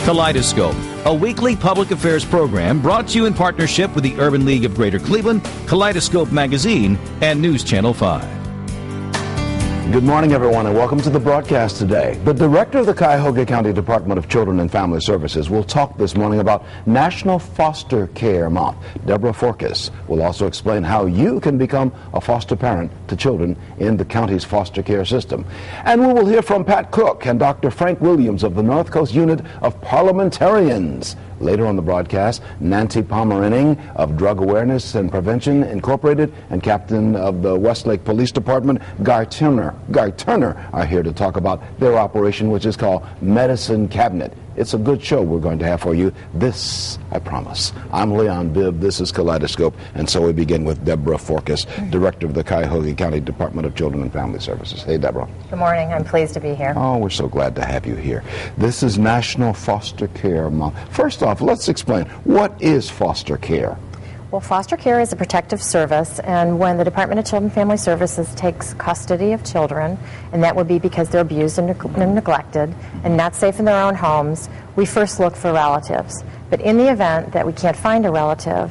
Kaleidoscope, a weekly public affairs program brought to you in partnership with the Urban League of Greater Cleveland, Kaleidoscope Magazine, and News Channel 5. Good morning, everyone, and welcome to the broadcast today. The director of the Cuyahoga County Department of Children and Family Services will talk this morning about National Foster Care Month. Deborah Forkis will also explain how you can become a foster parent to children in the county's foster care system. And we will hear from Pat Cook and Dr. Frank Williams of the North Coast Unit of Parliamentarians. Later on the broadcast, Nancy Pomeranian of Drug Awareness and Prevention Incorporated and captain of the Westlake Police Department, Guy Turner, are here to talk about their operation, which is called Medicine Cabinet. It's a good show we're going to have for you. This, I promise. I'm Leon Bibb. This is Kaleidoscope. And so we begin with Deborah Forkis, Director of the Cuyahoga County Department of Children and Family Services. Hey, Deborah. Good morning. I'm pleased to be here. Oh, we're so glad to have you here. This is National Foster Care Month. First off, let's explain. What is foster care? Well, foster care is a protective service, and when the Department of Children and Family Services takes custody of children, and that would be because they're abused and neglected and not safe in their own homes, we first look for relatives. But in the event that we can't find a relative,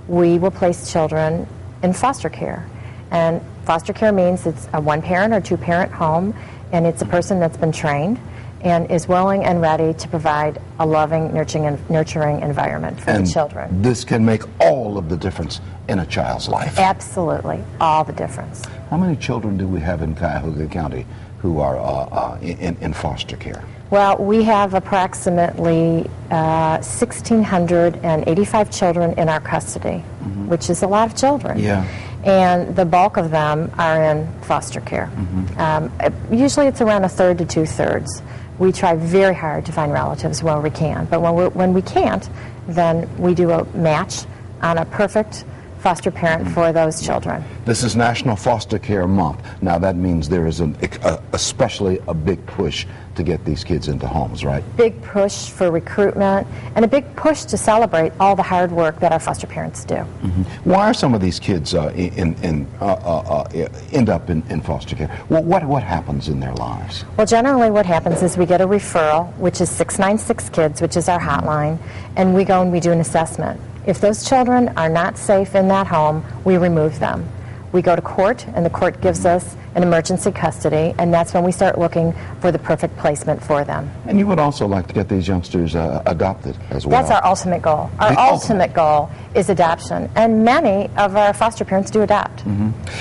we will place children in foster care. And foster care means it's a one-parent or two-parent home, and it's a person that's been trained and is willing and ready to provide a loving, nurturing environment for the children. This can make all of the difference in a child's life. Absolutely, all the difference. How many children do we have in Cuyahoga County who are in foster care? Well, we have approximately 1,685 children in our custody, which is a lot of children. Yeah. And the bulk of them are in foster care. Usually it's around a third to two-thirds. We try very hard to find relatives where we can, but when we can't, then we do a match on a perfect foster parent for those children. This is National Foster Care Month. Now that means there is especially a big push to get these kids into homes, right? Big push for recruitment and a big push to celebrate all the hard work that our foster parents do. Why are some of these kids end up in foster care? What happens in their lives? Well, generally what happens is we get a referral, which is 696 Kids, which is our hotline, and we go and we do an assessment. If those children are not safe in that home, we remove them. We go to court, and the court gives us an emergency custody, and that's when we start looking for the perfect placement for them. And you would also like to get these youngsters adopted as well. That's our ultimate goal. Our ultimate goal is adoption, and many of our foster parents do adopt.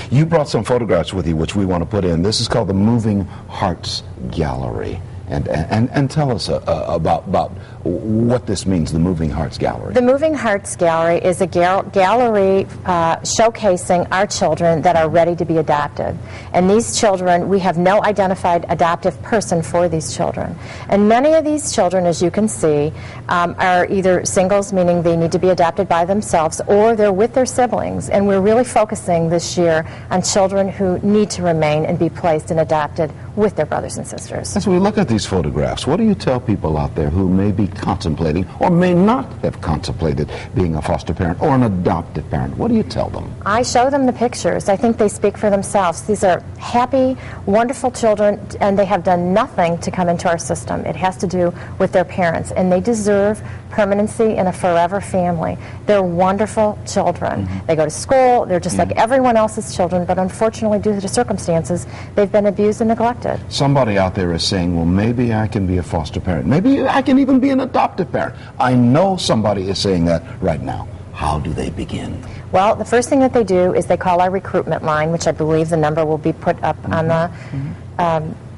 You brought some photographs with you, which we want to put in. This is called the Moving Hearts Gallery. And tell us about what this means, the Moving Hearts Gallery. The Moving Hearts Gallery is a gallery showcasing our children that are ready to be adopted. And these children, we have no identified adoptive person for these children. And many of these children, as you can see, are either singles, meaning they need to be adopted by themselves, or they're with their siblings. And we're really focusing this year on children who need to remain and be placed and adopted with their brothers and sisters. As we look at these photographs, what do you tell people out there who may be contemplating or may not have contemplated being a foster parent or an adopted parent? What do you tell them? I show them the pictures. I think they speak for themselves. These are happy, wonderful children, and they have done nothing to come into our system. It has to do with their parents, and they deserve permanency in a forever family. They're wonderful children. They go to school. They're just like everyone else's children, but unfortunately, due to circumstances, they've been abused and neglected. Somebody out there is saying, well, maybe I can be a foster parent. Maybe I can even be an adoptive parent. I know somebody is saying that right now. How do they begin? Well, the first thing that they do is they call our recruitment line, which I believe the number will be put up on the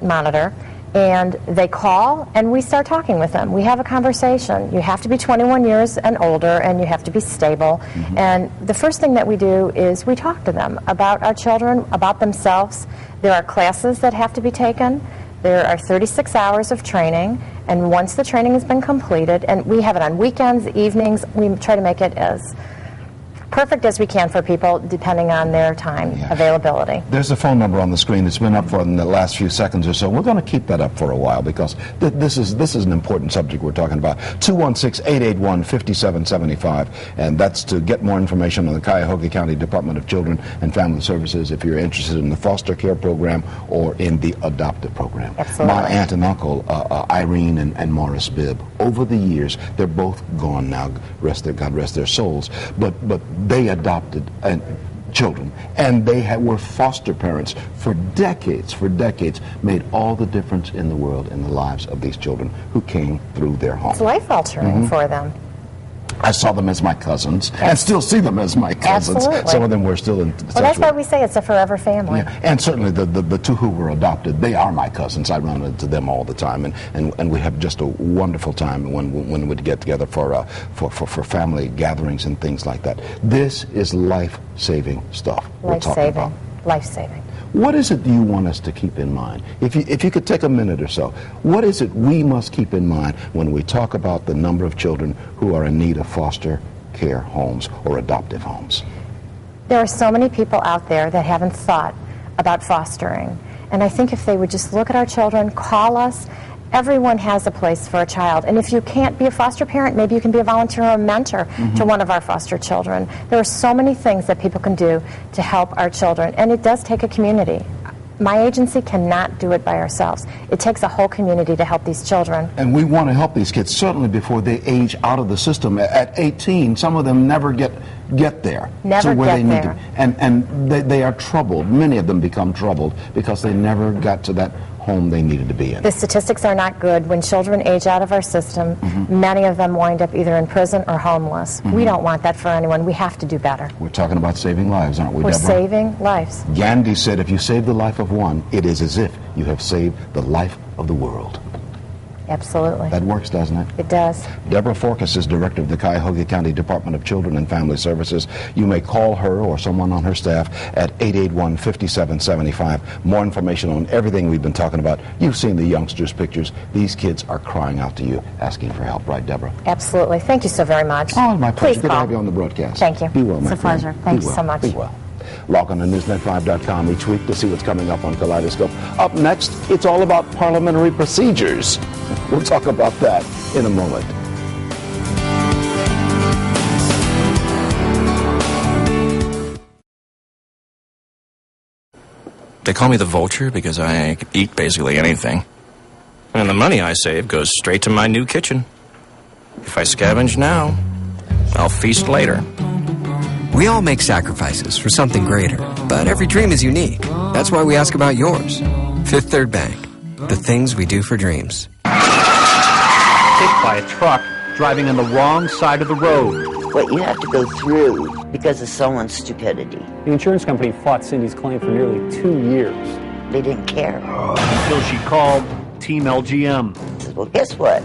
monitor. And they call, and we start talking with them. We have a conversation. You have to be 21 years and older, and you have to be stable. And the first thing that we do is we talk to them about our children, about themselves. There are classes that have to be taken. There are 36 hours of training, and once the training has been completed, and we have it on weekends, evenings, we try to make it as perfect as we can for people, depending on their time availability. There's a phone number on the screen that's been up for in the last few seconds or so. We're going to keep that up for a while because this is an important subject we're talking about. 216-881-5775, and that's to get more information on the Cuyahoga County Department of Children and Family Services if you're interested in the foster care program or in the adoptive program. Absolutely. My aunt and uncle, Irene and Morris Bibb, over the years, they're both gone now, God rest their souls, but they adopted children, and they were foster parents for decades, made all the difference in the world in the lives of these children who came through their home. It's life-altering for them. I saw them as my cousins, and still see them as my cousins. Absolutely. Some of them were still in touch. Well, that's why we say it's a forever family. Yeah. And certainly the two who were adopted, they are my cousins. I run into them all the time, and we have just a wonderful time when we get together for family gatherings and things like that. This is life-saving stuff we're talking about. Life-saving. What is it you want us to keep in mind? If you could take a minute or so, what is it we must keep in mind when we talk about the number of children who are in need of foster care homes or adoptive homes? There are so many people out there that haven't thought about fostering. And I think if they would just look at our children, call us. Everyone has a place for a child. And if you can't be a foster parent, maybe you can be a volunteer or a mentor to one of our foster children. There are so many things that people can do to help our children. And it does take a community. My agency cannot do it by ourselves. It takes a whole community to help these children. And we want to help these kids, certainly before they age out of the system. At 18, some of them never get there. Never to where get they need there. to. And they are troubled. Many of them become troubled because they never got to that home they needed to be in. The statistics are not good. When children age out of our system, many of them wind up either in prison or homeless. We don't want that for anyone. We have to do better. We're talking about saving lives, aren't we, We're Deborah? saving lives. Gandhi said, if you save the life of one, it is as if you have saved the life of the world. Absolutely. That works, doesn't it? It does. Deborah Forkas is director of the Cuyahoga County Department of Children and Family Services. You may call her or someone on her staff at 881-5775. More information on everything we've been talking about. You've seen the youngsters' pictures. These kids are crying out to you, asking for help. Right, Deborah? Absolutely. Thank you so very much. Oh, my pleasure. Please Good to call. have you on the broadcast. Thank you. Be well, my It's a friend. pleasure. Thank Be you so well. much. Be well. Log on to Newsnet5.com each week to see what's coming up on Kaleidoscope. Up next, it's all about parliamentary procedures. We'll talk about that in a moment. They call me the vulture because I eat basically anything. And the money I save goes straight to my new kitchen. If I scavenge now, I'll feast later. We all make sacrifices for something greater, but every dream is unique. That's why we ask about yours. Fifth Third Bank, the things we do for dreams. Hit by a truck driving on the wrong side of the road. What you have to go through because of someone's stupidity. The insurance company fought Cindy's claim for nearly 2 years. They didn't care. Until she called Team LGM. I said, well, guess what?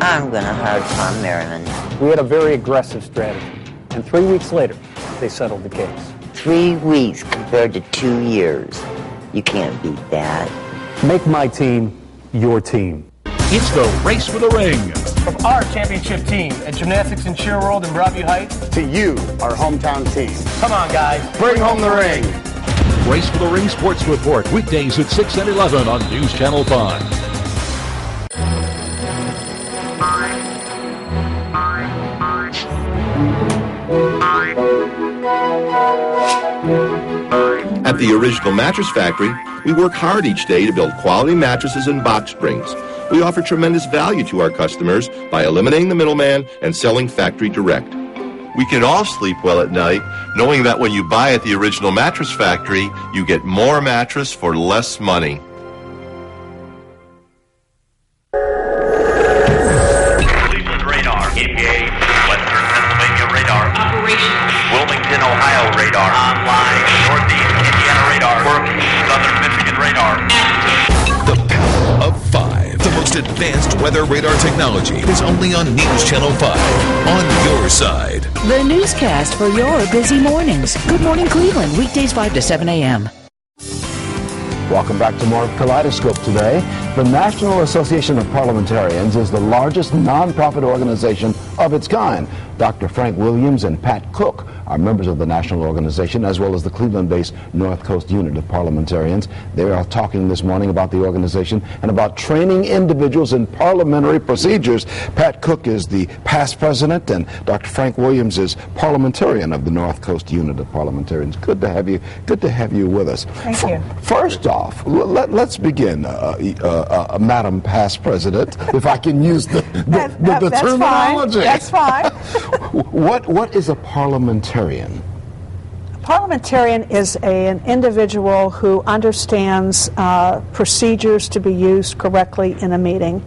I'm going to hire Tom Merriman. We had a very aggressive strategy, and 3 weeks later, they settled the case. 3 weeks compared to 2 years. You can't beat that. Make my team your team. It's the Race for the Ring. From our championship team at Gymnastics and Cheer World in Broadview Heights to you, our hometown team. Come on, guys. Bring home the ring. Race for the Ring Sports Report, weekdays at 6 and 11 on News Channel 5. At the Original Mattress Factory, we work hard each day to build quality mattresses and box springs. We offer tremendous value to our customers by eliminating the middleman and selling factory direct. We can all sleep well at night, knowing that when you buy at the Original Mattress Factory, you get more mattress for less money. Cleveland radar engaged. Western Pennsylvania radar operational. Wilmington, Ohio radar online. Northeast Indiana radar working. Southern Michigan radar active. The power of 5. The most advanced weather radar technology is only on News Channel 5. On your side. The newscast for your busy mornings. Good Morning Cleveland, weekdays 5 to 7 a.m. Welcome back to more of Kaleidoscope today. The National Association of Parliamentarians is the largest nonprofit organization of its kind. Dr. Frank Williams and Pat Cook are members of the national organization, as well as the Cleveland-based North Coast Unit of Parliamentarians. They are talking this morning about the organization and about training individuals in parliamentary procedures. Pat Cook is the past president, and Dr. Frank Williams is parliamentarian of the North Coast Unit of Parliamentarians. Good to have you. Good to have you with us. Thank you. First off, let's begin, Madam Past President, if I can use the terminology. That's fine. What is a parliamentarian? A parliamentarian is an individual who understands procedures to be used correctly in a meeting.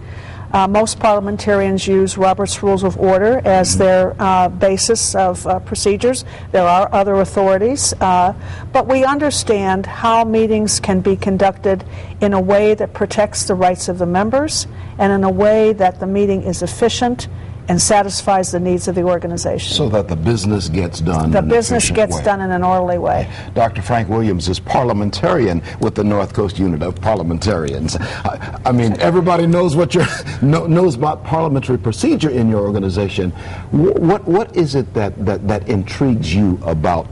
Most parliamentarians use Robert's Rules of Order as their basis of procedures. There are other authorities, but we understand how meetings can be conducted in a way that protects the rights of the members and in a way that the meeting is efficient and satisfies the needs of the organization. So that the business gets done in an efficient way. Done in an orderly way. Dr. Frank Williams is parliamentarian with the North Coast Unit of Parliamentarians. I mean, everybody knows knows about parliamentary procedure in your organization. What is it that intrigues you about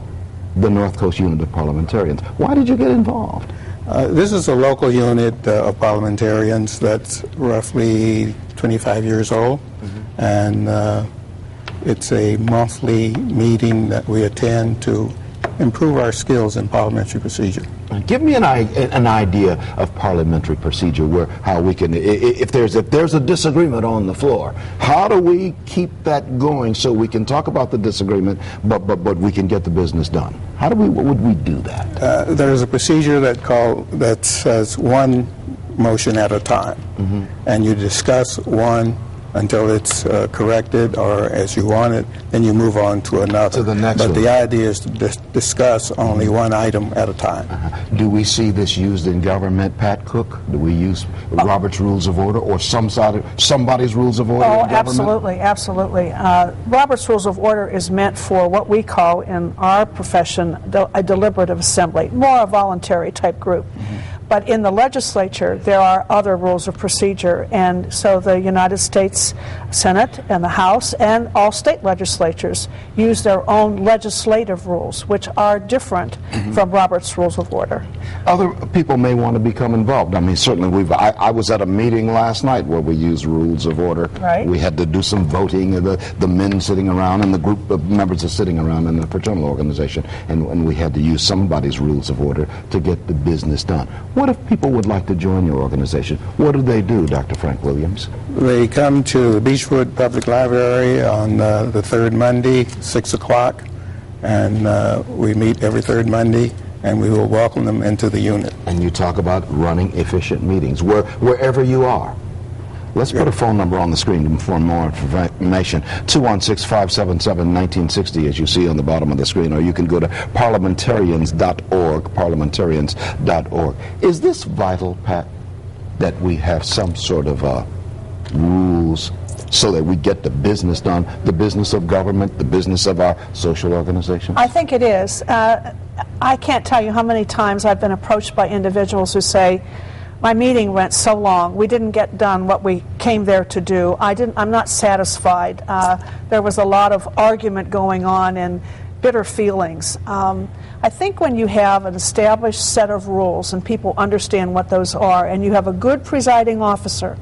the North Coast Unit of Parliamentarians? Why did you get involved? This is a local unit of parliamentarians that's roughly 25 years old, and it's a monthly meeting that we attend to improve our skills in parliamentary procedure. Give me an idea of parliamentary procedure, how we can, if there's a disagreement on the floor, how do we keep that going so we can talk about the disagreement, but we can get the business done? What would we do that? There's a procedure that says one motion at a time, and you discuss one until it's corrected or as you want it, then you move on to another. To the next but one. The idea is to discuss only one item at a time. Do we see this used in government, Pat Cook? Do we use Robert's Rules of Order or somebody's Rules of Order in government? Absolutely. Robert's Rules of Order is meant for what we call in our profession a deliberative assembly, more a voluntary type group. But in the legislature, there are other rules of procedure, and so the United States Senate and the House and all state legislatures use their own legislative rules, which are different from Robert's Rules of Order. Other people may want to become involved. I mean, certainly I was at a meeting last night where we used Rules of Order. Right. We had to do some voting, the men sitting around and the group of members are sitting around in the fraternal organization, and we had to use somebody's Rules of Order to get the business done. What if people would like to join your organization? What do they do, Dr. Frank Williams? They come to Beechwood Public Library on the third Monday, 6 o'clock, and we meet every third Monday, and we will welcome them into the unit. And you talk about running efficient meetings wherever you are. Let's put a phone number on the screen for more information. 216-577-1960, as you see on the bottom of the screen, or you can go to parliamentarians.org, parliamentarians.org. Is this vital, Pat, that we have some sort of rules so that we get the business done, the business of government, the business of our social organizations? I think it is. I can't tell you how many times I've been approached by individuals who say, my meeting went so long, we didn't get done what we came there to do. I'm not satisfied. There was a lot of argument going on and bitter feelings. I think when you have an established set of rules and people understand what those are, and you have a good presiding officer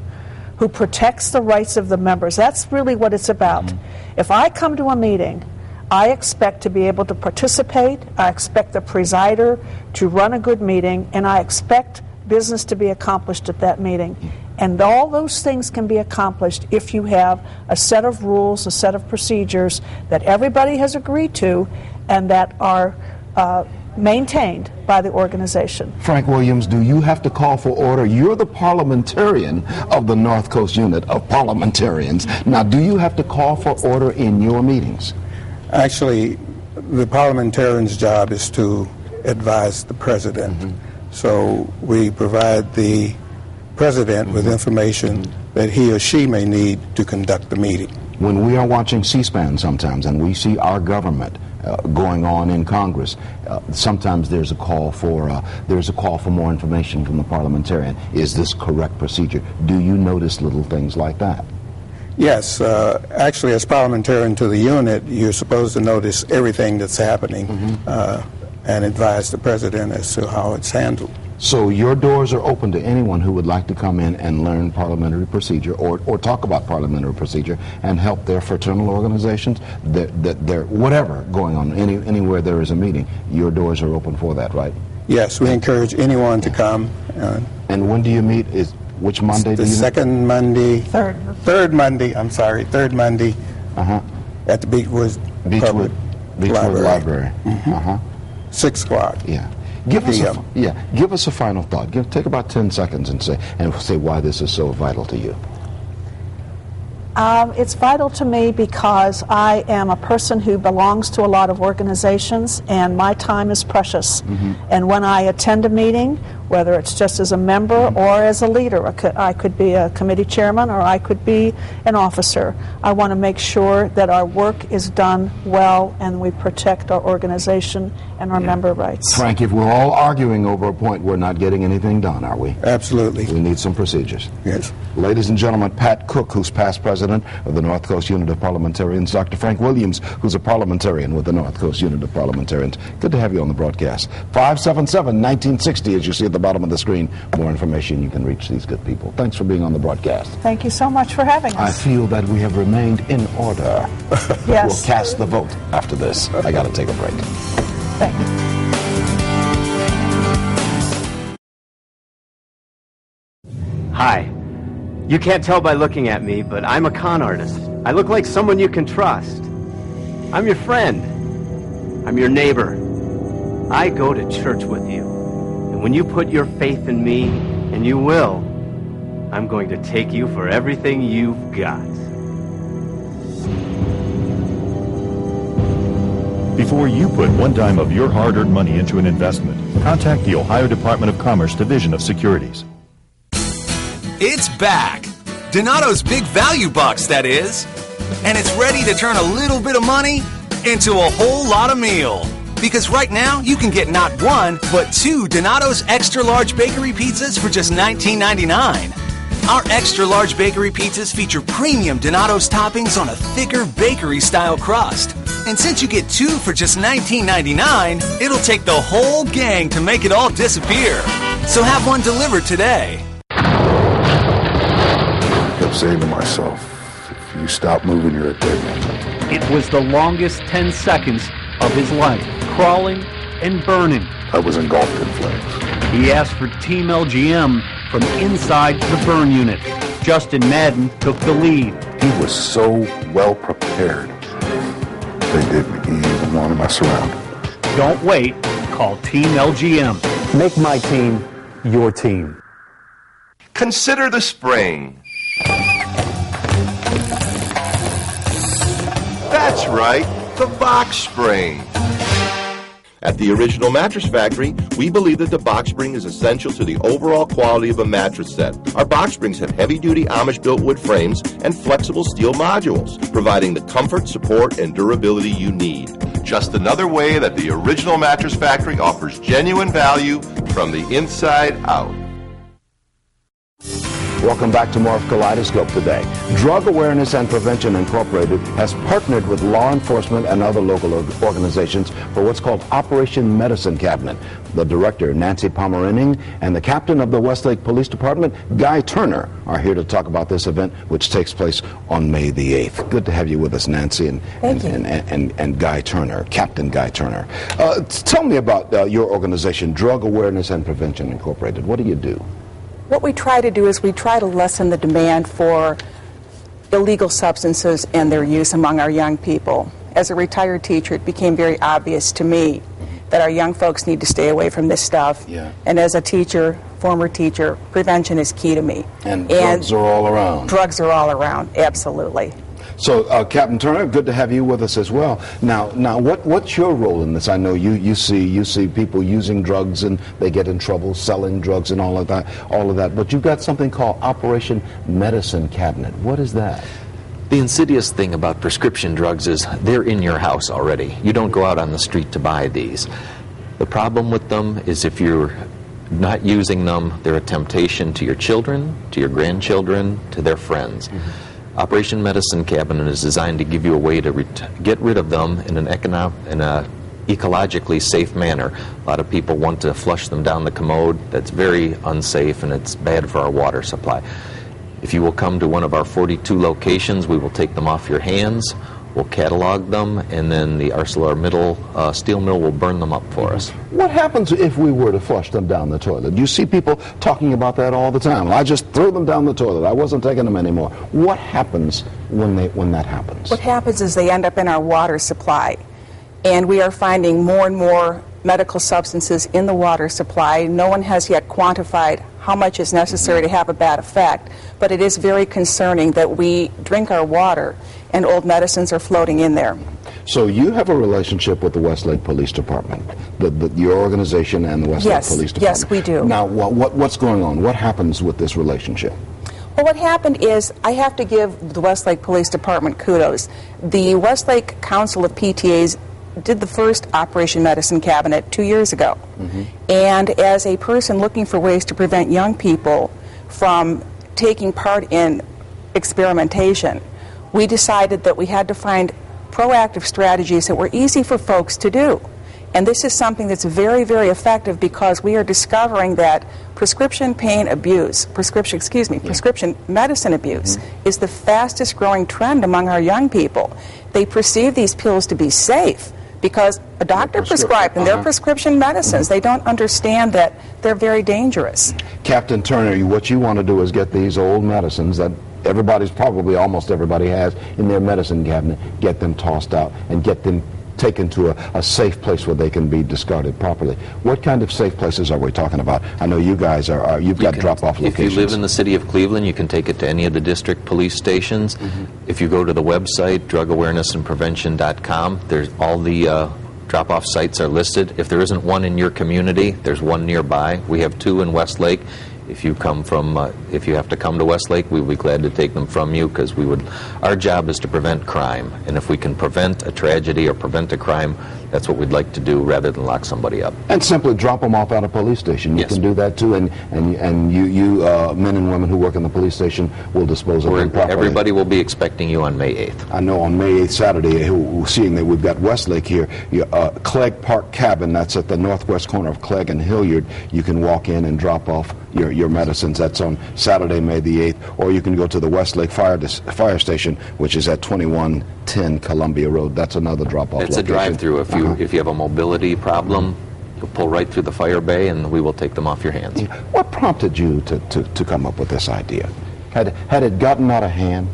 who protects the rights of the members, that's really what it's about. If I come to a meeting, I expect to be able to participate, I expect the presider to run a good meeting, and I expect business to be accomplished at that meeting. And all those things can be accomplished if you have a set of rules, a set of procedures that everybody has agreed to and that are maintained by the organization. Frank Williams, do you have to call for order? You're the parliamentarian of the North Coast Unit of Parliamentarians. Now, do you have to call for order in your meetings? Actually, the parliamentarian's job is to advise the president. So we provide the president with information that he or she may need to conduct the meeting. When we are watching C-SPAN sometimes and we see our government going on in Congress, sometimes there's a call for more information from the parliamentarian. Is this correct procedure? Do you notice little things like that? Yes, actually, as parliamentarian to the unit, you're supposed to notice everything that's happening and advise the president as to how it's handled. So your doors are open to anyone who would like to come in and learn parliamentary procedure or talk about parliamentary procedure and help their fraternal organizations, their whatever going on, anywhere there is a meeting. Your doors are open for that, right? Yes, we encourage anyone to come. And when do you meet? Which Monday do you meet? The second Monday. Third Monday, I'm sorry. Third Monday at the Beechwood Library. 6 o'clock. Yeah. Give us a final thought. Take about 10 seconds and say why this is so vital to you. It's vital to me because I am a person who belongs to a lot of organizations, and my time is precious. And when I attend a meeting, whether it's just as a member or as a leader, I could be a committee chairman or I could be an officer, I want to make sure that our work is done well and we protect our organization and our member rights. Frank, if we're all arguing over a point, we're not getting anything done, are we? Absolutely. We need some procedures. Yes. Ladies and gentlemen, Pat Cook, who's past president of the North Coast Unit of Parliamentarians, Dr. Frank Williams, who's a parliamentarian with the North Coast Unit of Parliamentarians. Good to have you on the broadcast. 577-1960, as you see at the bottom of the screen. More information, you can reach these good people. Thanks for being on the broadcast. Thank you so much for having us. I feel that we have remained in order. Yes. We'll cast the vote after this. I got to take a break. Thank you. Hi. You can't tell by looking at me, but I'm a con artist. I look like someone you can trust. I'm your friend. I'm your neighbor. I go to church with you. And when you put your faith in me, and you will, I'm going to take you for everything you've got. Before you put one dime of your hard-earned money into an investment, contact the Ohio Department of Commerce Division of Securities. It's back! Donato's Big Value Box, that is. And it's ready to turn a little bit of money into a whole lot of meal. Because right now, you can get not one, but 2 Donato's Extra Large Bakery Pizzas for just $19.99. Our Extra Large Bakery Pizzas feature premium Donato's toppings on a thicker bakery-style crust. And since you get 2 for just $19.99, it'll take the whole gang to make it all disappear. So have one delivered today. I kept saying to myself, if you stop moving, you're a dead man. It was the longest 10 seconds of his life, crawling and burning. I was engulfed in flames. He asked for Team LGM from inside the burn unit. Justin Madden took the lead. He was so well prepared. They didn't even want to mess around. Don't wait. Call Team LGM. Make my team your team. Consider the spring. That's right, the box spring. At the Original Mattress Factory, we believe that the box spring is essential to the overall quality of a mattress set. Our box springs have heavy-duty Amish-built wood frames and flexible steel modules, providing the comfort, support, and durability you need. Just another way that the Original Mattress Factory offers genuine value from the inside out. Welcome back to more of Kaleidoscope today. Drug Awareness and Prevention Incorporated has partnered with law enforcement and other local organizations for what's called Operation Medicine Cabinet. The director, Nancy Pomerening, and the captain of the Westlake Police Department, Guy Turner, are here to talk about this event, which takes place on May the 8th. Good to have you with us, Nancy, and Guy Turner, Captain Guy Turner. Tell me about your organization, Drug Awareness and Prevention Incorporated. What do you do? What we try to do is we try to lessen the demand for illegal substances and their use among our young people. As a retired teacher, it became very obvious to me that our young folks need to stay away from this stuff. Yeah. And as a teacher, former teacher, prevention is key to me. And drugs are all around. Drugs are all around, absolutely. So, Captain Turner, good to have you with us as well. Now, what's your role in this? I know you see people using drugs and they get in trouble selling drugs and all of that. But you've got something called Operation Medicine Cabinet. What is that? The insidious thing about prescription drugs is they're in your house already. You don't go out on the street to buy these. The problem with them is if you're not using them, they're a temptation to your children, to your grandchildren, to their friends. Operation Medicine Cabinet is designed to give you a way to get rid of them in an ecologically safe manner. A lot of people want to flush them down the commode. That's very unsafe, and it's bad for our water supply. If you will come to one of our 42 locations, we will take them off your hands, we'll catalog them, and then the ArcelorMittal steel mill will burn them up for us. What happens if we were to flush them down the toilet? You see people talking about that all the time. I just threw them down the toilet. I wasn't taking them anymore. What happens when that happens? What happens is they end up in our water supply, and we are finding more and more medical substances in the water supply. No one has yet quantified how much is necessary to have a bad effect, but it is very concerning that we drink our water and old medicines are floating in there. So you have a relationship with the Westlake Police Department, your organization and the Westlake Police Department. Yes, we do. Now, what's going on? What happens with this relationship? Well, what happened is, I have to give the Westlake Police Department kudos. The Westlake Council of PTAs did the first Operation Medicine Cabinet 2 years ago. And as a person looking for ways to prevent young people from taking part in experimentation, we decided that we had to find proactive strategies that were easy for folks to do. And this is something that's very, very effective because we are discovering that prescription medicine abuse is the fastest growing trend among our young people. They perceive these pills to be safe because a doctor prescribed them. They're prescription medicines. They don't understand that they're very dangerous. Captain Turner, what you want to do is get these old medicines that almost everybody has in their medicine cabinet, get them tossed out and get them taken to a safe place where they can be discarded properly. What kind of safe places are we talking about? I know you guys you've got drop-off locations. If you live in the city of Cleveland, you can take it to any of the district police stations. If you go to the website, drugawarenessandprevention.com, there's all the drop-off sites are listed. If there isn't one in your community, there's one nearby. We have 2 in Westlake. If you have to come to Westlake, we would be glad to take them from you because our job is to prevent crime. And if we can prevent a tragedy or prevent a crime, that's what we'd like to do rather than lock somebody up. And simply drop them off at a police station. You can do that too, and you men and women who work in the police station will dispose of them properly. Everybody will be expecting you on May 8th. I know on May 8th, Saturday, seeing that we've got Westlake here, Clegg Park Cabin, that's at the northwest corner of Clegg and Hilliard. You can walk in and drop off your medicines. That's on Saturday, May the 8th. Or you can go to the Westlake Fire Station, which is at 2110 Columbia Road. That's another drop-off location. It's a drive-through. If you have a mobility problem, you'll pull right through the fire bay and we will take them off your hands. What prompted you to come up with this idea? Had it gotten out of hand?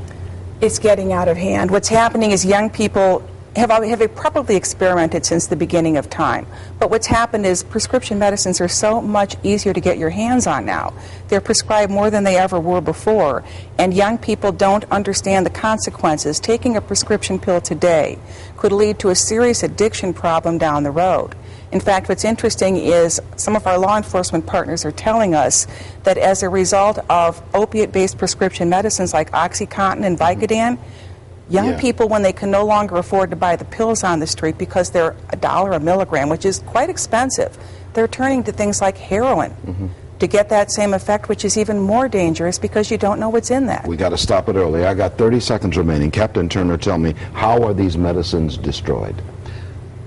It's getting out of hand. What's happening is young people have probably experimented since the beginning of time. But what's happened is prescription medicines are so much easier to get your hands on now. They're prescribed more than they ever were before. And young people don't understand the consequences. Taking a prescription pill today could lead to a serious addiction problem down the road. In fact, what's interesting is some of our law enforcement partners are telling us that as a result of opiate-based prescription medicines like OxyContin and Vicodin, young people, when they can no longer afford to buy the pills on the street because they're $1 a milligram, which is quite expensive, they're turning to things like heroin to get that same effect, which is even more dangerous because you don't know what's in that. We got to stop it early. I got 30 seconds remaining. Captain Turner, tell me, how are these medicines destroyed?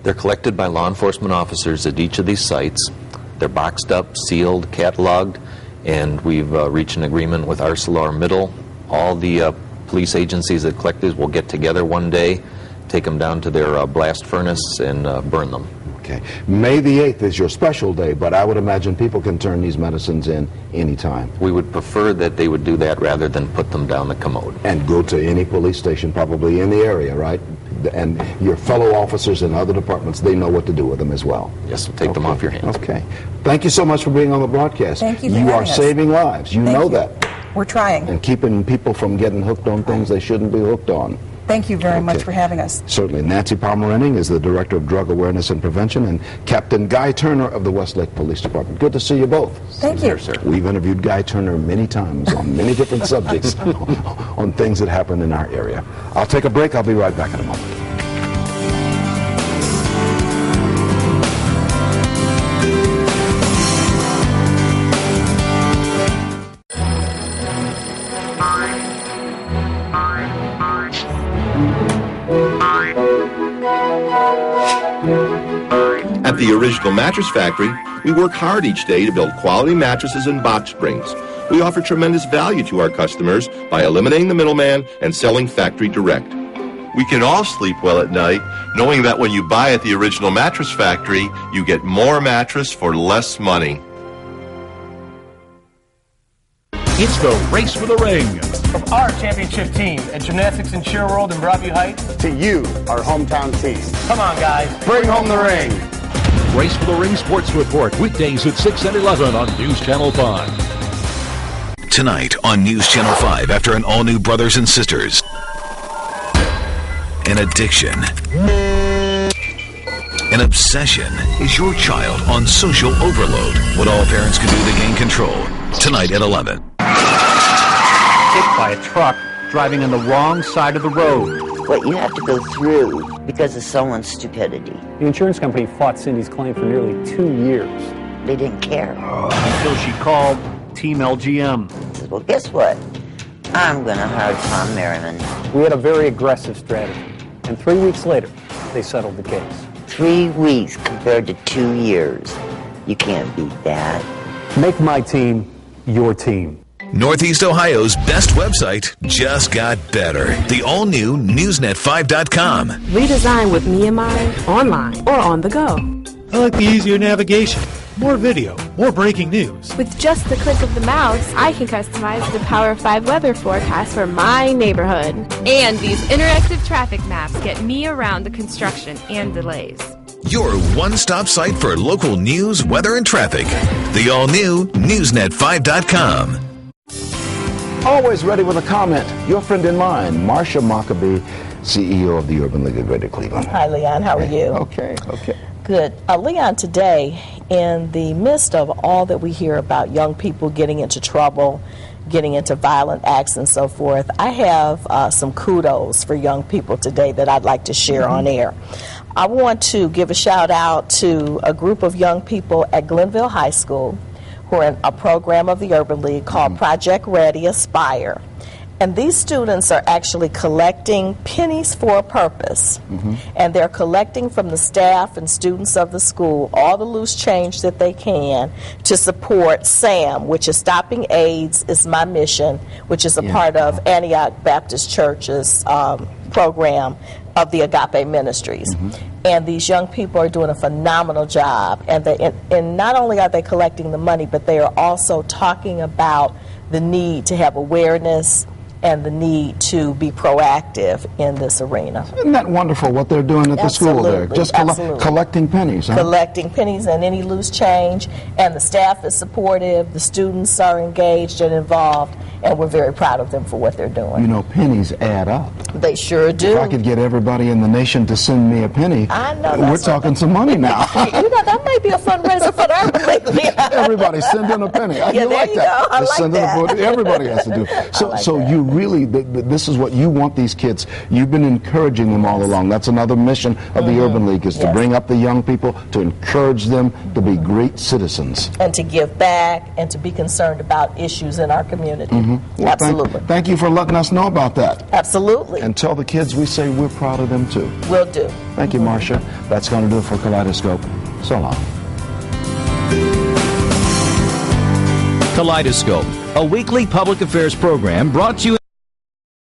They're collected by law enforcement officers at each of these sites. They're boxed up, sealed, cataloged, and we've reached an agreement with ArcelorMittal. All the police agencies that collect these will get together one day, take them down to their blast furnace, and burn them. Okay. May the 8th is your special day, but I would imagine people can turn these medicines in anytime. We would prefer that they would do that rather than put them down the commode. And go to any police station probably in the area, right? And your fellow officers in other departments, they know what to do with them as well. Yes, we'll take them off your hands. Okay. Thank you so much for being on the broadcast. Thank you for You are having us. saving lives. You know that. We're trying. And keeping people from getting hooked on things they shouldn't be hooked on. Thank you very much for having us. Certainly. Nancy Palmer-Enning is the Director of Drug Awareness and Prevention, and Captain Guy Turner of the Westlake Police Department. Good to see you both. Thank you. Sir. We've interviewed Guy Turner many times on many different subjects on things that happen in our area. I'll take a break. I'll be right back in a moment. original mattress factory, we work hard each day to build quality mattresses and box springs. We offer tremendous value to our customers by eliminating the middleman and selling factory direct. We can all sleep well at night knowing that when you buy at the original mattress factory, you get more mattress for less money. It's the race for the ring. From our championship team at Gymnastics and Cheer World in Broadview Heights to you, our hometown team. Come on, guys. Bring home the ring. Race for the Ring Sports Report, weekdays at 6 and 11 on News Channel 5. Tonight on News Channel 5 after an all-new Brothers and Sisters. An addiction. An obsession. Is your child on social overload? What all parents can do to gain control. Tonight at 11. Hit by a truck driving on the wrong side of the road. What you have to go through because of someone's stupidity. The insurance company fought Cindy's claim for nearly 2 years. They didn't care. Until she called Team LGM. Said, well, guess what? I'm going to hire Tom Merriman. We had a very aggressive strategy. And 3 weeks later, they settled the case. 3 weeks compared to 2 years. You can't beat that. Make my team your team. Northeast Ohio's best website just got better. The all-new Newsnet5.com. Redesigned with me in mind, online or on the go. I like the easier navigation. More video, more breaking news. With just the click of the mouse, I can customize the Power 5 weather forecast for my neighborhood. And these interactive traffic maps get me around the construction and delays. Your one-stop site for local news, weather, and traffic. The all-new Newsnet5.com. Always ready with a comment. Your friend in mind, Marcia Maccabee, CEO of the Urban League of Greater Cleveland. Hi, Leon. How are you? Okay. Good. Leon, today, in the midst of all that we hear about young people getting into trouble, getting into violent acts and so forth, I have some kudos for young people today that I'd like to share on air. I want to give a shout out to a group of young people at Glenville High School who are in a program of the Urban League called Project Ready Aspire. And these students are actually collecting pennies for a purpose. And they're collecting from the staff and students of the school all the loose change that they can to support SAM, which is Stopping AIDS is My Mission, which is a part of Antioch Baptist Church's program of the Agape Ministries. And these young people are doing a phenomenal job. And not only are they collecting the money, but they are also talking about the need to have awareness and the need to be proactive in this arena. Isn't that wonderful what they're doing at the school there? Just collecting pennies, huh? Collecting pennies and any loose change, and the staff is supportive, the students are engaged and involved, and we're very proud of them for what they're doing. You know, pennies add up. They sure do. If I could get everybody in the nation to send me a penny, I know, we're talking some money now. You know, that might be a fundraiser for the Urban League. Everybody send in a penny. Yeah, there like you that. go. I Just like send in a everybody has to do. So you really, this is what you want these kids. You've been encouraging them all along. That's another mission of the Urban League, is to bring up the young people, to encourage them to be great citizens. And to give back and to be concerned about issues in our community. Well, Absolutely. Thank you for letting us know about that. Absolutely. And tell the kids we say we're proud of them too. Will do. Thank you, Marcia. That's going to do it for Kaleidoscope. So long. Kaleidoscope, a weekly public affairs program brought to you